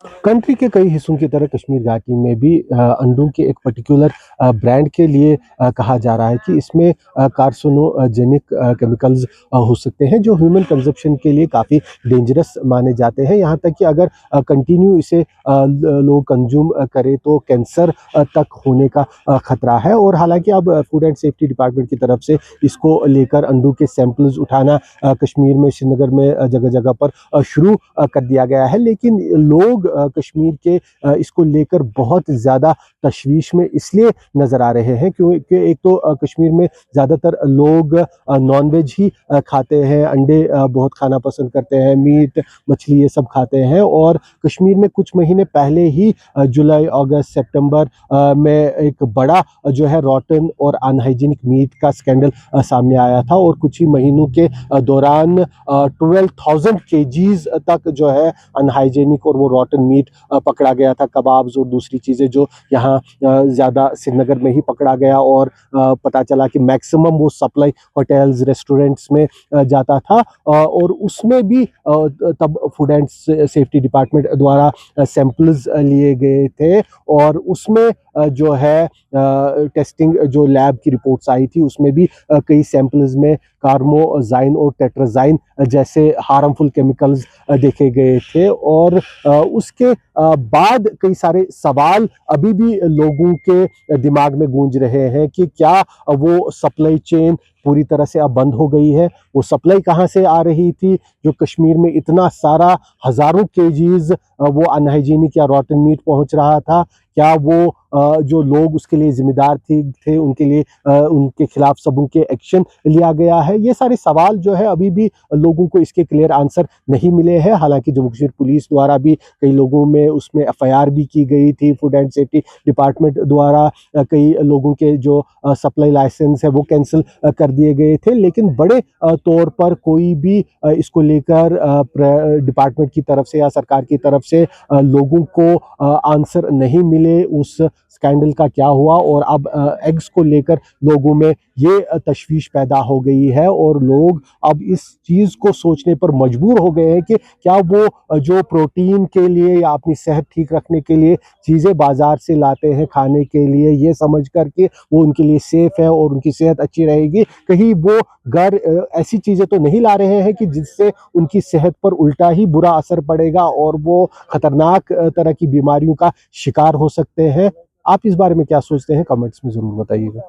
Country के कई हिस्सों की तरह कश्मीर घाटी में भी अंडों के एक पर्टिकुलर ब्रांड के लिए कहा जा रहा है कि इसमें कार्सिनोजेनिक केमिकल्स हो सकते हैं जो ह्यूमन कंजप्शन के लिए काफ़ी डेंजरस माने जाते हैं। यहाँ तक कि अगर कंटिन्यू इसे लोग कंज्यूम करें तो कैंसर तक होने का खतरा है। और हालांकि अब फूड एंड सेफ्टी डिपार्टमेंट की तरफ से इसको लेकर अंडों के सैंपल्स उठाना कश्मीर में, श्रीनगर में जगह जगह पर शुरू कर दिया गया है। लेकिन लोग कश्मीर के इसको लेकर बहुत ज़्यादा तशवीश में इसलिए नज़र आ रहे हैं क्योंकि एक तो कश्मीर में ज़्यादातर लोग नॉन-वेज ही खाते हैं, अंडे बहुत खाना पसंद करते हैं, मीट, मछली ये सब खाते हैं। और कश्मीर में कुछ महीने पहले ही जुलाई, अगस्त, सितंबर में एक बड़ा जो है रॉटन और अनहाइजीनिक मीट का स्कैंडल सामने आया था। और कुछ ही महीनों के दौरान 12,000 केजीज़ तक जो है अनहाइजीनिक और वो रॉटन मीट पकड़ा गया था, कबाब्स और दूसरी चीज़ें जो यहाँ ज़्यादा श्रीनगर में ही पकड़ा गया। और पता चला कि मैक्सिमम वो सप्लाई होटल्स, रेस्टोरेंट्स में जाता था। और उसमें भी तब फूड एंड सेफ्टी डिपार्टमेंट द्वारा सैंपल्स लिए गए थे। और उसमें जो है टेस्टिंग जो लैब की रिपोर्ट्स आई थी उसमें भी कई सैंपल्स में कार्मोजाइन और टेट्राजाइन जैसे हार्मफुल केमिकल्स देखे गए थे। और उसके बाद कई सारे सवाल अभी भी लोगों के दिमाग में गूंज रहे हैं कि क्या वो सप्लाई चेन पूरी तरह से अब बंद हो गई है? वो सप्लाई कहाँ से आ रही थी जो कश्मीर में इतना सारा हज़ारों केजीज़ वो अनहाइजीनिक या रॉटन मीट पहुँच रहा था? क्या वो जो लोग उसके लिए ज़िम्मेदार थे उनके लिए उनके खिलाफ सबूत एक्शन लिया गया है? ये सारे सवाल जो है अभी भी लोगों को इसके क्लियर आंसर नहीं मिले हैं। हालांकि जम्मू कश्मीर पुलिस द्वारा भी कई लोगों में उसमें एफआईआर भी की गई थी। फूड एंड सेफ्टी डिपार्टमेंट द्वारा कई लोगों के जो सप्लाई लाइसेंस है वो कैंसिल कर दिए गए थे। लेकिन बड़े तौर पर कोई भी इसको लेकर डिपार्टमेंट की तरफ से या सरकार की तरफ से लोगों को आंसर नहीं मिले उस स्कैंडल का क्या हुआ। और अब एग्स को लेकर लोगों में ये तशवीश पैदा हो गई है। और लोग अब इस चीज़ को सोचने पर मजबूर हो गए हैं कि क्या वो जो प्रोटीन के लिए या अपनी सेहत ठीक रखने के लिए चीज़ें बाजार से लाते हैं खाने के लिए, ये समझ कर के वो उनके लिए सेफ है और उनकी सेहत अच्छी रहेगी, कहीं वो घर ऐसी चीज़ें तो नहीं ला रहे हैं कि जिससे उनकी सेहत पर उल्टा ही बुरा असर पड़ेगा और वो खतरनाक तरह की बीमारियों का शिकार हो सकते हैं। आप इस बारे में क्या सोचते हैं? कमेंट्स में ज़रूर बताइएगा।